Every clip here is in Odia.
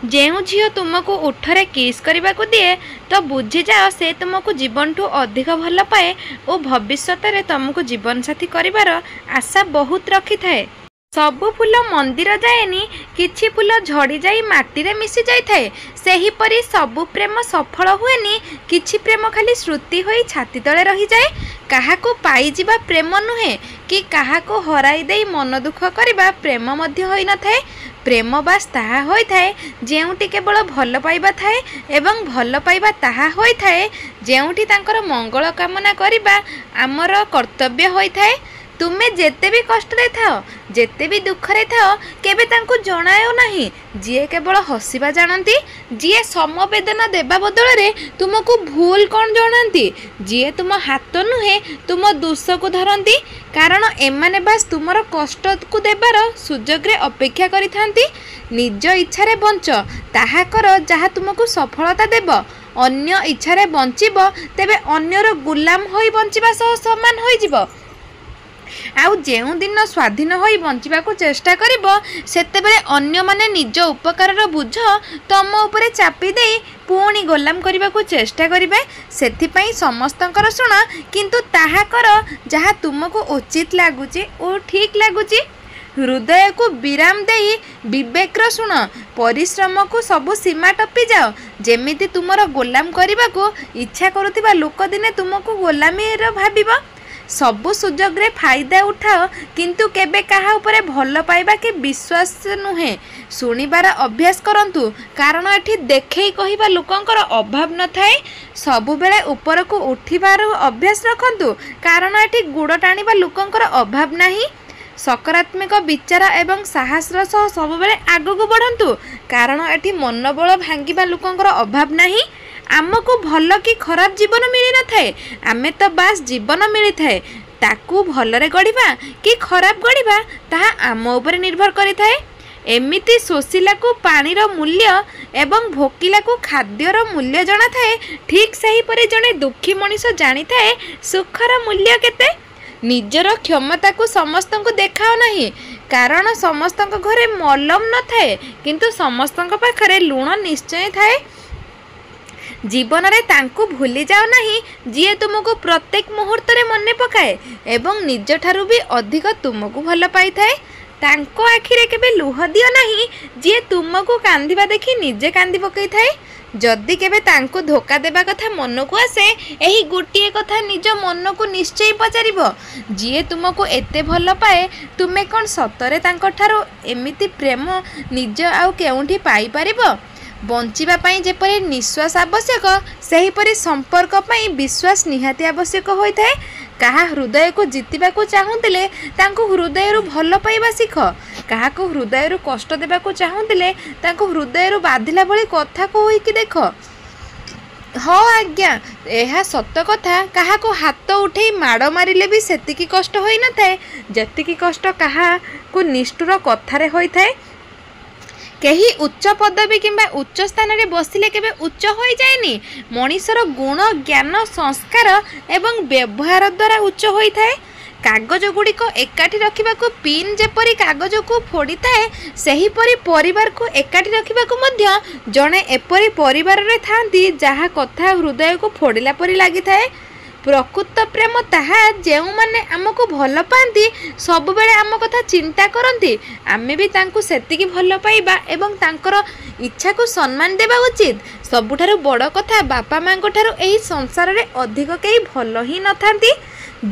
ଯେଉଁ ଝିଅ ତୁମକୁ ଓଠରେ କିସ୍ କରିବାକୁ ଦିଏ ତ ବୁଝିଯାଅ ସେ ତୁମକୁ ଜୀବନଠୁ ଅଧିକ ଭଲ ପାଏ ଓ ଭବିଷ୍ୟତରେ ତୁମକୁ ଜୀବନସାଥୀ କରିବାର ଆଶା ବହୁତ ରଖିଥାଏ। ସବୁ ଫୁଲ ମନ୍ଦିର ଯାଏନି, କିଛି ଫୁଲ ଝଡ଼ିଯାଇ ମାଟିରେ ମିଶି ଯାଇଥାଏ। ସେହିପରି ସବୁ ପ୍ରେମ ସଫଳ ହୁଏନି, କିଛି ପ୍ରେମ ଖାଲି ସ୍ମୃତି ହୋଇ ଛାତି ତଳେ ରହିଯାଏ। କାହାକୁ ପାଇଯିବା ପ୍ରେମ ନୁହେଁ କି କାହାକୁ ହରାଇ ଦେଇ ମନ ଦୁଃଖ କରିବା ପ୍ରେମ ମଧ୍ୟ ହୋଇନଥାଏ। ପ୍ରେମ ବାସ୍ ତାହା ହୋଇଥାଏ ଯେଉଁଠି କେବଳ ଭଲ ପାଇବା ଥାଏ ଏବଂ ଭଲ ପାଇବା ତାହା ହୋଇଥାଏ ଯେଉଁଠି ତାଙ୍କର ମଙ୍ଗଳ କାମନା କରିବା ଆମର କର୍ତ୍ତବ୍ୟ ହୋଇଥାଏ। ତୁମେ ଯେତେ ବି କଷ୍ଟରେ ଥାଅ, ଯେତେ ବି ଦୁଃଖରେ ଥାଅ, କେବେ ତାଙ୍କୁ ଜଣାଅ ନାହିଁ ଯିଏ କେବଳ ହସିବା ଜାଣନ୍ତି, ଯିଏ ସମବେଦନା ଦେବା ବଦଳରେ ତୁମକୁ ଭୁଲ କ'ଣ ଜଣାନ୍ତି, ଯିଏ ତୁମ ହାତ ନୁହେଁ ତୁମ ଦୋଷକୁ ଧରନ୍ତି। କାରଣ ଏମାନେ ବାସ୍ ତୁମର କଷ୍ଟକୁ ଦେବାର ସୁଯୋଗରେ ଅପେକ୍ଷା କରିଥାନ୍ତି। ନିଜ ଇଚ୍ଛାରେ ବଞ୍ଚ, ତାହା କର ଯାହା ତୁମକୁ ସଫଳତା ଦେବ। ଅନ୍ୟ ଇଚ୍ଛାରେ ବଞ୍ଚିବ ତେବେ ଅନ୍ୟର ଗୁଲାମ ହୋଇ ବଞ୍ଚିବା ସହ ସମାନ ହୋଇଯିବ। ଆଉ ଯେଉଁଦିନ ସ୍ୱାଧୀନ ହୋଇ ବଞ୍ଚିବାକୁ ଚେଷ୍ଟା କରିବ ସେତେବେଳେ ଅନ୍ୟମାନେ ନିଜ ଉପକାରର ବୁଝ ତମ ଉପରେ ଚାପି ଦେଇ ପୁଣି ଗୋଲାମ କରିବାକୁ ଚେଷ୍ଟା କରିବେ। ସେଥିପାଇଁ ସମସ୍ତଙ୍କର ଶୁଣ, କିନ୍ତୁ ତାହା କର ଯାହା ତୁମକୁ ଉଚିତ ଲାଗୁଛି ଓ ଠିକ୍ ଲାଗୁଛି। ହୃଦୟକୁ ବିରାମ ଦେଇ ବିବେକର ଶୁଣ, ପରିଶ୍ରମକୁ ସବୁ ସୀମା ଟପିଯାଅ। ଯେମିତି ତୁମର ଗୋଲାମ କରିବାକୁ ଇଚ୍ଛା କରୁଥିବା ଲୋକ ଦିନେ ତୁମକୁ ଗୋଲାମୀର ଭାବିବ। ସବୁ ସୁଯୋଗରେ ଫାଇଦା ଉଠାଅ, କିନ୍ତୁ କେବେ କାହା ଉପରେ ଭଲ ପାଇବା କି ବିଶ୍ୱାସ ନୁହେଁ ଶୁଣିବାର ଅଭ୍ୟାସ କରନ୍ତୁ। କାରଣ ଏଠି ଦେଖେଇ କହିବା ଲୋକଙ୍କର ଅଭାବ ନଥାଏ। ସବୁବେଳେ ଉପରକୁ ଉଠିବାର ଅଭ୍ୟାସ ରଖନ୍ତୁ, କାରଣ ଏଠି ଗୋଡ଼ ଟାଣିବା ଲୋକଙ୍କର ଅଭାବ ନାହିଁ। ସକାରାତ୍ମକ ବିଚାର ଏବଂ ସାହସର ସହ ସବୁବେଳେ ଆଗକୁ ବଢ଼ନ୍ତୁ, କାରଣ ଏଠି ମନୋବଳ ଭାଙ୍ଗିବା ଲୋକଙ୍କର ଅଭାବ ନାହିଁ। ଆମକୁ ଭଲ କି ଖରାପ ଜୀବନ ମିଳିନଥାଏ, ଆମେ ତ ବାସ୍ ଜୀବନ ମିଳିଥାଏ। ତାକୁ ଭଲରେ ଗଢ଼ିବା କି ଖରାପ ଗଢ଼ିବା ତାହା ଆମ ଉପରେ ନିର୍ଭର କରିଥାଏ। ଏମିତି ଶୋଷିଲାକୁ ପାଣିର ମୂଲ୍ୟ ଏବଂ ଭୋକିଲାକୁ ଖାଦ୍ୟର ମୂଲ୍ୟ ଜଣାଥାଏ, ଠିକ୍ ସେହିପରି ଜଣେ ଦୁଃଖୀ ମଣିଷ ଜାଣିଥାଏ ସୁଖର ମୂଲ୍ୟ କେତେ। ନିଜର କ୍ଷମତାକୁ ସମସ୍ତଙ୍କୁ ଦେଖାଅ ନାହିଁ, କାରଣ ସମସ୍ତଙ୍କ ଘରେ ମଲମ ନଥାଏ, କିନ୍ତୁ ସମସ୍ତଙ୍କ ପାଖରେ ଲୁଣ ନିଶ୍ଚୟ ଥାଏ। ଜୀବନରେ ତାଙ୍କୁ ଭୁଲି ଯାଅ ନାହିଁ ଯିଏ ତୁମକୁ ପ୍ରତ୍ୟେକ ମୁହୂର୍ତ୍ତରେ ମନେ ପକାଏ ଏବଂ ନିଜଠାରୁ ବି ଅଧିକ ତୁମକୁ ଭଲ ପାଇଥାଏ। ତାଙ୍କ ଆଖିରେ କେବେ ଲୁହ ଦିଅ ନାହିଁ ଯିଏ ତୁମକୁ କାନ୍ଦିବା ଦେଖି ନିଜେ କାନ୍ଦି ପକାଇଥାଏ। ଯଦି କେବେ ତାଙ୍କୁ ଧୋକା ଦେବା କଥା ମନକୁ ଆସେ, ଏହି ଗୋଟିଏ କଥା ନିଜ ମନକୁ ନିଶ୍ଚୟ ପଚାରିବ, ଯିଏ ତୁମକୁ ଏତେ ଭଲ ପାଏ ତୁମେ କ'ଣ ସତରେ ତାଙ୍କଠାରୁ ଏମିତି ପ୍ରେମ ନିଜ ଆଉ କେଉଁଠି ପାଇପାରିବ? ବଞ୍ଚିବା ପାଇଁ ଯେପରି ନିଶ୍ୱାସ ଆବଶ୍ୟକ, ସେହିପରି ସମ୍ପର୍କ ପାଇଁ ବିଶ୍ୱାସ ନିହାତି ଆବଶ୍ୟକ ହୋଇଥାଏ। କାହା ହୃଦୟକୁ ଜିତିବାକୁ ଚାହୁଁଥିଲେ ତାଙ୍କୁ ହୃଦୟରୁ ଭଲ ପାଇବା ଶିଖ। କାହାକୁ ହୃଦୟରୁ କଷ୍ଟ ଦେବାକୁ ଚାହୁଁଥିଲେ ତାଙ୍କୁ ହୃଦୟରୁ ବାଧିଲା ଭଳି କଥା କହିକି ଦେଖ। ହଁ ଆଜ୍ଞା, ଏହା ସତ କଥା। କାହାକୁ ହାତ ଉଠେଇ ମାଡ଼ ମାରିଲେ ବି ସେତିକି କଷ୍ଟ ହୋଇନଥାଏ ଯେତିକି କଷ୍ଟ କାହାକୁ ନିଷ୍ଠୁର କଥାରେ ହୋଇଥାଏ। କେହି ଉଚ୍ଚ ପଦବୀ କିମ୍ବା ଉଚ୍ଚ ସ୍ଥାନରେ ବସିଲେ କେବେ ଉଚ୍ଚ ହୋଇଯାଏନି। ମଣିଷର ଗୁଣ, ଜ୍ଞାନ, ସଂସ୍କାର ଏବଂ ବ୍ୟବହାର ଦ୍ୱାରା ଉଚ୍ଚ ହୋଇଥାଏ। କାଗଜ ଗୁଡ଼ିକ ଏକାଠି ରଖିବାକୁ ପିନ୍ ଯେପରି କାଗଜକୁ ଫୋଡ଼ିଥାଏ, ସେହିପରି ପରିବାରକୁ ଏକାଠି ରଖିବାକୁ ମଧ୍ୟ ଜଣେ ଏପରି ପରିବାରରେ ଥାଆନ୍ତି ଯାହା କଥା ହୃଦୟକୁ ଫୋଡ଼ିଲା ପରି ଲାଗିଥାଏ। ପ୍ରକୃତ ପ୍ରେମ ତାହା ଯେଉଁମାନେ ଆମକୁ ଭଲ ପାଆନ୍ତି, ସବୁବେଳେ ଆମ କଥା ଚିନ୍ତା କରନ୍ତି, ଆମେ ବି ତାଙ୍କୁ ସେତିକି ଭଲ ପାଇବା ଏବଂ ତାଙ୍କର ଇଚ୍ଛାକୁ ସମ୍ମାନ ଦେବା ଉଚିତ। ସବୁଠାରୁ ବଡ଼ କଥା, ବାପା ମାଙ୍କ ଠାରୁ ଏହି ସଂସାରରେ ଅଧିକ କେହି ଭଲ ହିଁ ନଥାନ୍ତି।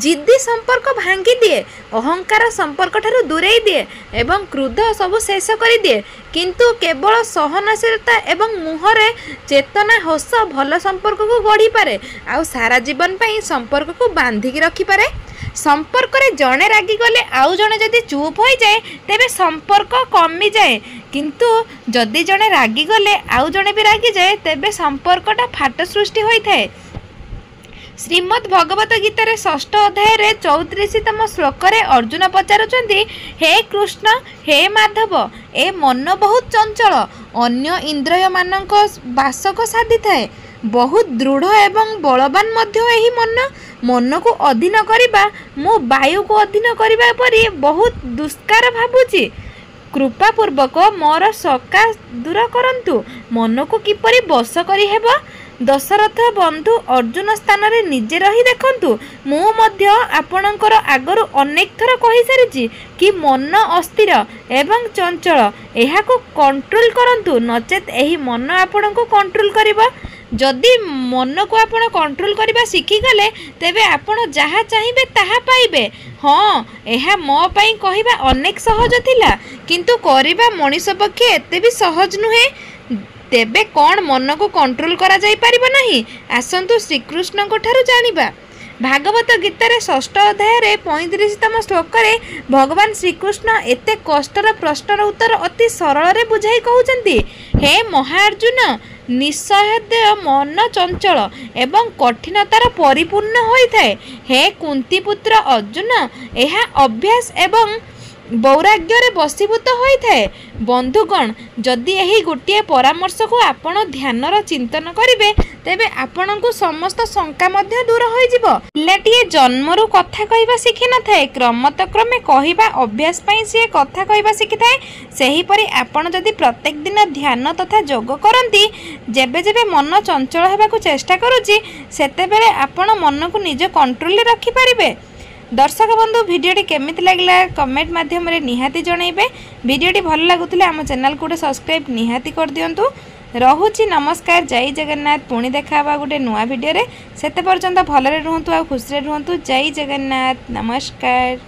ଜିଦ୍ଦି ସମ୍ପର୍କ ଭାଙ୍ଗି ଦିଏ, ଅହଙ୍କାର ସମ୍ପର୍କଠାରୁ ଦୂରେଇ ଦିଏ ଏବଂ କ୍ରୋଧ ସବୁ ଶେଷ କରିଦିଏ। କିନ୍ତୁ କେବଳ ସହନଶୀଳତା ଏବଂ ମୁହଁରେ ଚେତନା, ହସ ଭଲ ସମ୍ପର୍କକୁ ଗଢ଼ିପାରେ ଆଉ ସାରା ଜୀବନ ପାଇଁ ସମ୍ପର୍କକୁ ବାନ୍ଧିକି ରଖିପାରେ। ସମ୍ପର୍କରେ ଜଣେ ରାଗିଗଲେ ଆଉ ଜଣେ ଯଦି ଚୁପ୍ ହୋଇଯାଏ ତେବେ ସମ୍ପର୍କ କମିଯାଏ, କିନ୍ତୁ ଯଦି ଜଣେ ରାଗିଗଲେ ଆଉ ଜଣେ ବି ରାଗିଯାଏ ତେବେ ସମ୍ପର୍କଟା ଫାଟ ସୃଷ୍ଟି ହୋଇଥାଏ। ଶ୍ରୀମଦ୍ ଭଗବତ ଗୀତାରେ 6ଠ ଅଧ୍ୟାୟରେ 34ତମ ଶ୍ଲୋକରେ ଅର୍ଜୁନ ପଚାରୁଛନ୍ତି, ହେ କୃଷ୍ଣ, ହେ ମାଧବ, ଏ ମନ ବହୁତ ଚଞ୍ଚଳ, ଅନ୍ୟ ଇନ୍ଦ୍ରିୟମାନଙ୍କ ବାସକ ସାଧିଥାଏ, ବହୁତ ଦୃଢ଼ ଏବଂ ବଳବାନ ମଧ୍ୟ ଏହି ମନକୁ ଅଧୀନ କରିବା ମୁଁ ବାୟୁକୁ ଅଧୀନ କରିବା ପରି ବହୁତ ଦୁଷ୍କାର ଭାବୁଛି। कृपापूर्वक मोर शंका दूर करंतु मन को किपरि बस करि हेबो। दशरथ बंधु अर्जुन स्थान रे निजे रही देखंतु मु मध्य आपणकर आगरु अनेक थर कहि सारिछि कि मन अस्थिर एवं चंचल एहाको कंट्रोल करंतु नचेत एही मन आपन को कंट्रोल करिबो। जदि मन को आपण कंट्रोल करबा शिखी गले तेबे आपण जहा चाहिबे ताहा पाइबे। हाँ एहा मो पई कहिबा अनेक सहज थिला किंतु करिबा मनीष पक्षे एते भी सहज नुहे। तेबे कौन मन को कंट्रोल करा जाई परिबो नहीं आसंतु श्रीकृष्ण को ठारू जानिबा। भागवत गीतार 6 अध्याय रे 35तम श्लोक रे भगवान श्रीकृष्ण एते कष्टर प्रश्नर उत्तर अति सरल रे बुझाई कहउचंती हे महाअर्जुन निस्सहाय मन चंचल एवं कठिनतार परिपूर्ण होइथाए। हे कुंती पुत्र अर्जुन एहा अभ्यास एवं वैराग्य रे बसीभूत होइथाए। बंधुगण जदि एही गोटे परामर्श को आपण ध्यानर चिंतन करिवे तेबे आपण को समस्त शंका मध्य दूर होई जिवो। पिलाटीए जन्मरु कथा कहिबा शिखि न थाए क्रमतक्रमे कहिबा अभ्यास पई से कथा कहिबा शिखि थाए। सेही परि आपण जदि प्रत्येक दिन ध्यान तथा योग करंती जेबे जेबे मन चंचल हेबाकू चेष्टा करूची सेते बेले आपण मन को निज कंट्रोल रे रखि परिबे। दर्शक बंधु भिडियोटी केमिति लागला कमेंट माध्यम रे निहाती जणाइबे। भिडियोटी भल लागुथिले आम चैनल को सब्सक्राइब निहाती कर दियंतु। रहुची नमस्कार जय जगन्नाथ पुणी देखा गोटे नुआ भिडियो रे सेते पर्यंत भलरे रुहंतु आ खुशी रे रुहंतु। जय जगन्नाथ नमस्कार।